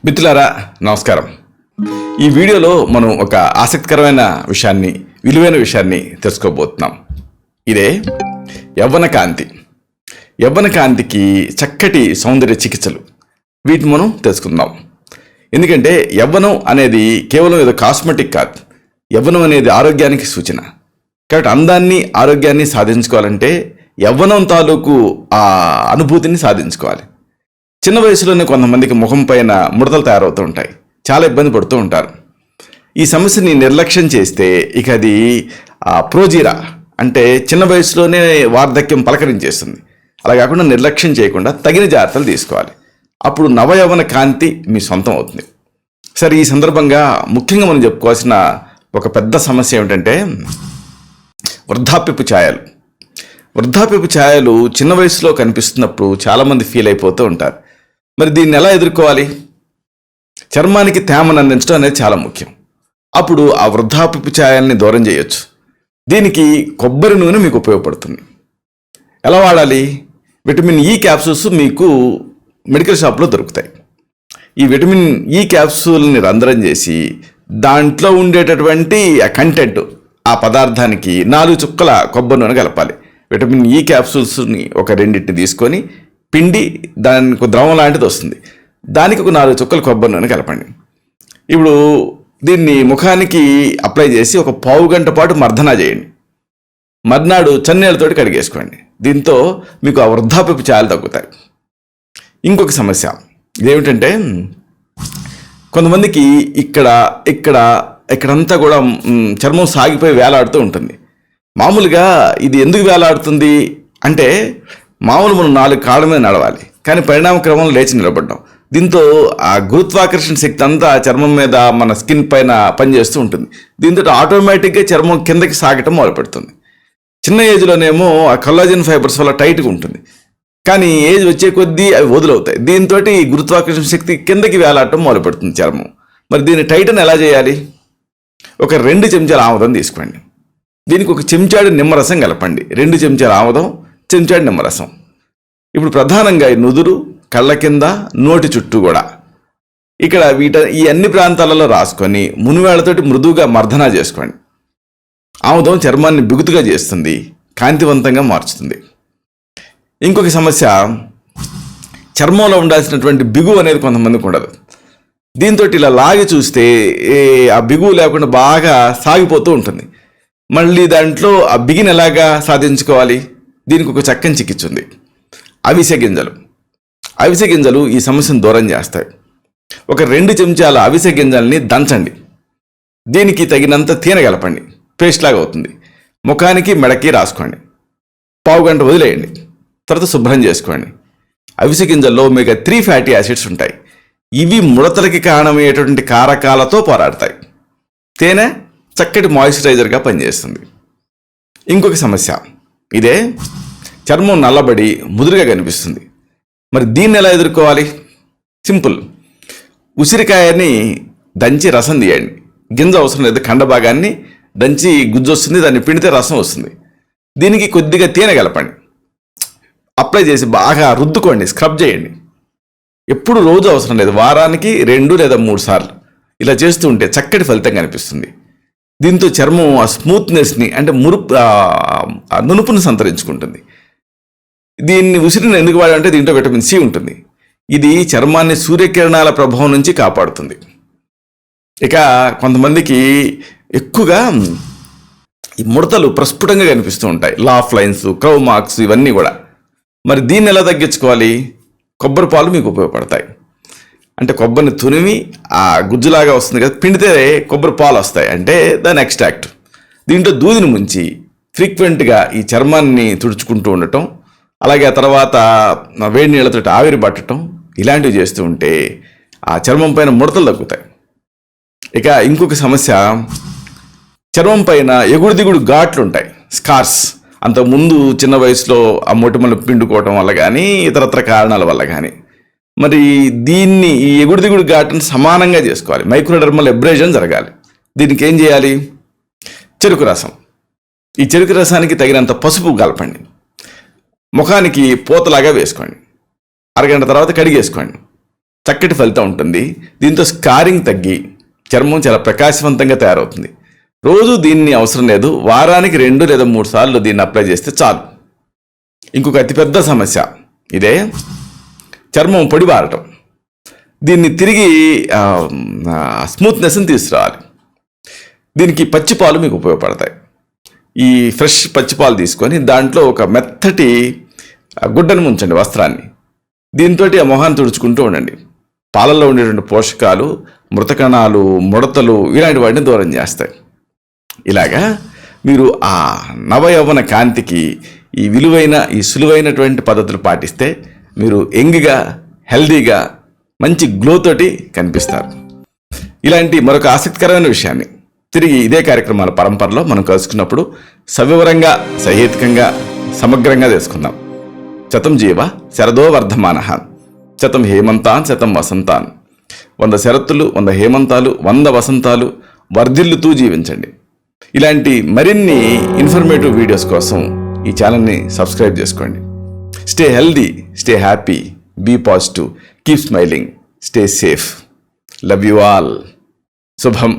మిత్రులారా నమస్కారం. ఈ వీడియోలో మనం ఒక ఆసక్తికరమైన విషయాన్ని, విలువైన విషయాన్ని తెలుసుకోబోతున్నాం. ఇదే యవ్వన కాంతి. యవ్వన కాంతికి చక్కటి సౌందర్య చికిత్సలు, వీటిని మనం తెలుసుకుందాం. ఎందుకంటే యవ్వనం అనేది కేవలం ఏదో కాస్మెటిక్ కాదు. యవ్వనం అనేది ఆరోగ్యానికి సూచన. కాబట్టి అందాన్ని, ఆరోగ్యాన్ని సాధించుకోవాలంటే యవ్వనం తాలూకు ఆ అనుభూతిని సాధించుకోవాలి. చిన్న వయసులోనే కొంతమందికి ముఖం పైన ముడతలు తయారవుతూ ఉంటాయి, చాలా ఇబ్బంది పడుతూ ఉంటారు. ఈ సమస్యని నిర్లక్ష్యం చేస్తే ఇక అది ప్రోజీరా అంటే చిన్న వయసులోనే వార్ధక్యం పలకరించేస్తుంది. అలా కాకుండా నిర్లక్ష్యం చేయకుండా తగిన జాగ్రత్తలు తీసుకోవాలి. అప్పుడు నవయవన కాంతి మీ సొంతం అవుతుంది. సరే, ఈ సందర్భంగా ముఖ్యంగా మనం చెప్పుకోవాల్సిన ఒక పెద్ద సమస్య ఏమిటంటే వృద్ధాప్యపు ఛాయలు. వృద్ధాప్యపు ఛాయలు చిన్న వయసులో కనిపిస్తున్నప్పుడు చాలామంది ఫీల్ అయిపోతూ ఉంటారు. మరి దీన్ని ఎలా ఎదుర్కోవాలి? చర్మానికి తేమను అందించడం అనేది చాలా ముఖ్యం. అప్పుడు ఆ వృద్ధాప్యపు ఛాయల్ని దూరం చేయొచ్చు. దీనికి కొబ్బరి నూనె మీకు ఉపయోగపడుతుంది. ఎలా వాడాలి? విటమిన్ ఈ క్యాప్సూల్స్ మీకు మెడికల్ షాప్లో దొరుకుతాయి. ఈ విటమిన్ ఈ క్యాప్సూల్ని రంధ్రం చేసి దాంట్లో ఉండేటటువంటి ఆ కంటెంట్, ఆ పదార్థానికి 4 చుక్కల కొబ్బరి నూనె కలపాలి. విటమిన్ ఈ క్యాప్సూల్స్ని ఒక 2 తీసుకొని పిండి దానికి ద్రవం లాంటిది వస్తుంది. దానికి ఒక 4 చుక్కల కొబ్బరి నూనె కలపండి. ఇప్పుడు దీన్ని ముఖానికి అప్లై చేసి ఒక పావు గంట పాటు మర్దనా చేయండి. మర్నాడు చన్నీళ్ళతోటి కడిగేసుకోండి. దీంతో మీకు ఆ వృద్ధాప్యపు ఛాయలు తగ్గుతాయి. ఇంకొక సమస్య ఇదేమిటంటే కొంతమందికి ఇక్కడంతా కూడా చర్మం సాగిపోయి వేలాడుతూ ఉంటుంది. మామూలుగా ఇది ఎందుకు వేలాడుతుంది అంటే, మామూలు మనం 4 కాళ్ళ మీద నడవాలి, కానీ పరిణామ క్రమంలో లేచి నిలబడ్డాం. దీంతో ఆ గురుత్వాకర్షణ శక్తి అంతా చర్మం మీద, మన స్కిన్ పైన పనిచేస్తూ ఉంటుంది. దీంతో ఆటోమేటిక్గా చర్మం కిందకి సాగటం మొదలుపెడుతుంది. చిన్న ఏజ్లోనేమో ఆ కొల్లాజన్ ఫైబర్స్ వల్ల టైట్గా ఉంటుంది, కానీ ఏజ్ వచ్చే కొద్దీ అవి వదులవుతాయి. దీంతో గురుత్వాకర్షణ శక్తి కిందకి వేలాడటం మొదలుపెడుతుంది చర్మం. మరి దీన్ని టైటన్ ఎలా చేయాలి? ఒక 2 చెంచాల ఆముదం తీసుకోండి. దీనికి ఒక చెంచాడు నిమ్మరసం కలపండి. 2 చెంచాల ఆముదం, చెంచాడు నిమ్మరసం. ఇప్పుడు ప్రధానంగా ఈ నుదురు, కళ్ళ కింద, నోటి చుట్టూ కూడా ఇక్కడ ఈ అన్ని ప్రాంతాలలో రాసుకొని మునివేళ్లతోటి మృదువుగా మర్దనా చేసుకోండి. ఆముదం చర్మాన్ని బిగుతుగా చేస్తుంది, కాంతివంతంగా మార్చుతుంది. ఇంకొక సమస్య, చర్మంలో ఉండాల్సినటువంటి బిగువు అనేది కొంతమందికి ఉండదు. దీంతో ఇలా లాగి చూస్తే ఆ బిగువు లేకుండా బాగా సాగిపోతూ ఉంటుంది. మళ్ళీ దాంట్లో ఆ బిగిని ఎలాగా సాధించుకోవాలి? దీనికి ఒక చక్కని చికిత్స ఉంది. అవిసె గింజలు ఈ సమస్యను దూరం చేస్తాయి. ఒక 2 చెంచాల అవిసె గింజల్ని దంచండి. దీనికి తగినంత తేనె కలపండి, పేస్ట్ లాగా అవుతుంది. ముఖానికి, మెడకి రాసుకోండి. పావు గంట వదిలేయండి. తర్వాత శుభ్రం చేసుకోండి. అవిసె గింజల్లో ఒమేగా 3 ఫ్యాటీ యాసిడ్స్ ఉంటాయి. ఇవి ముడతలకి కారణమయ్యేటువంటి కారకాలతో పోరాడతాయి. తేనె చక్కటి మాయిశ్చరైజర్గా పనిచేస్తుంది. ఇంకొక సమస్య ఇదే, చర్మం నల్లబడి ముదురుగా కనిపిస్తుంది. మరి దీన్ని ఎలా ఎదుర్కోవాలి? సింపుల్. ఉసిరికాయని దంచి రసం తీయండి. గింజ అవసరం లేదు, కండ భాగాన్ని దంచి గుజ్జు వస్తుంది, దాన్ని పిండితే రసం వస్తుంది. దీనికి కొద్దిగా తేనె కలపండి, అప్లై చేసి బాగా రుద్దుకోండి, స్క్రబ్ చేయండి. ఎప్పుడు రోజు అవసరం లేదు, వారానికి 2 లేదా 3 సార్లు ఇలా చేస్తూ ఉంటే చక్కటి ఫలితం కనిపిస్తుంది. దీంతో చర్మం ఆ స్మూత్నెస్ని, అంటే నునుపుని సంతరించుకుంటుంది. దీన్ని ఉసిరిని ఎందుకు వాడాలంటే దీంట్లో విటమిన్ సి ఉంటుంది. ఇది చర్మాన్ని సూర్యకిరణాల ప్రభావం నుంచి కాపాడుతుంది. ఇక కొంతమందికి ఎక్కువగా ఈ ముడతలు ప్రస్ఫుటంగా కనిపిస్తూ ఉంటాయి, లాఫ్ లైన్స్, క్రౌ మార్క్స్, ఇవన్నీ కూడా. మరి దీన్ని ఎలా తగ్గించుకోవాలి? కొబ్బరి పాలు మీకు ఉపయోగపడతాయి. అంటే కొబ్బరిని తునిమి ఆ గుజ్జులాగా వస్తుంది కదా, పిండితే కొబ్బరి పాలు వస్తాయి, అంటే దాని ఎక్స్ట్రాక్ట్. దీంట్లో దూదిని ముంచి ఫ్రీక్వెంట్గా ఈ చర్మాన్ని తుడుచుకుంటూ ఉండటం, అలాగే ఆ తర్వాత వేడి నీళ్ళతో ఆవిరి పట్టడం, ఇలాంటివి చేస్తూ ఉంటే ఆ చర్మం పైన ముడతలు తగ్గుతాయి. ఇక ఇంకొక సమస్య, చర్మం పైన ఎగుడు దిగుడు ఘాట్లు ఉంటాయి, స్కార్స్. అంతకుముందు చిన్న వయసులో ఆ మొటిమలు పిండుకోవటం వల్ల కానీ, ఇతరత్ర కారణాల వల్ల కానీ. మరి దీన్ని, ఈ ఎగుడు దిగుడు ఘాటును సమానంగా చేసుకోవాలి. మైక్రోడర్మల్ ఎబ్రేషన్ జరగాలి. దీనికి ఏం చేయాలి? చెరుకు రసం. ఈ చెరుకు రసానికి తగినంత పసుపు కలపండి. ముఖానికి పూతలాగా వేసుకోండి. అరగంట తర్వాత కడిగేసుకోండి. చక్కటి ఫలితం ఉంటుంది. దీంతో స్కారింగ్ తగ్గి చర్మం చాలా ప్రకాశవంతంగా తయారవుతుంది. రోజు దీన్ని అవసరం లేదు, వారానికి 2 లేదా 3 సార్లు దీన్ని అప్లై చేస్తే చాలు. ఇంకొక అతిపెద్ద సమస్య ఇదే, చర్మం పొడిబారటం. దీన్ని తిరిగి స్మూత్నెస్ని తీసుకురావాలి. దీనికి పచ్చిపాలు మీకు ఉపయోగపడతాయి. ఈ ఫ్రెష్ పచ్చిపాలు తీసుకొని దాంట్లో ఒక మెత్తటి గుడ్డను ముంచండి, వస్త్రాన్ని. దీంతో ఆ మొహాన్ని తుడుచుకుంటూ ఉండండి. పాలల్లో ఉండేటువంటి పోషకాలు, మృతకణాలు, ముడతలు ఇలాంటి వాటిని దూరం చేస్తాయి. ఇలాగా మీరు ఆ నవయౌవన కాంతికి ఈ విలువైన, ఈ సులువైనటువంటి పద్ధతులు పాటిస్తే మీరు యంగ్గా, హెల్దీగా, మంచి గ్లోతోటి కనిపిస్తారు. ఇలాంటి మరొక ఆసక్తికరమైన విషయాన్ని తిరిగి ఇదే కార్యక్రమాల పరంపరలో మనం కలుసుకున్నప్పుడు సవివరంగా, సహేతుకంగా, సమగ్రంగా తెలుసుకుందాం. శతం జీవ శరదో వర్ధమానః, శతం హేమంతాన్ శతం వసంతాన్. 100 శరత్తులు, 100 హేమంతాలు, 100 వసంతాలు వర్ధిల్లుతూ జీవించండి. ఇలాంటి మరిన్ని ఇన్ఫర్మేటివ్ వీడియోస్ కోసం ఈ ఛానల్ని సబ్స్క్రైబ్ చేసుకోండి. Stay healthy, stay happy, be positive, keep smiling, stay safe. Love you all. శుభం.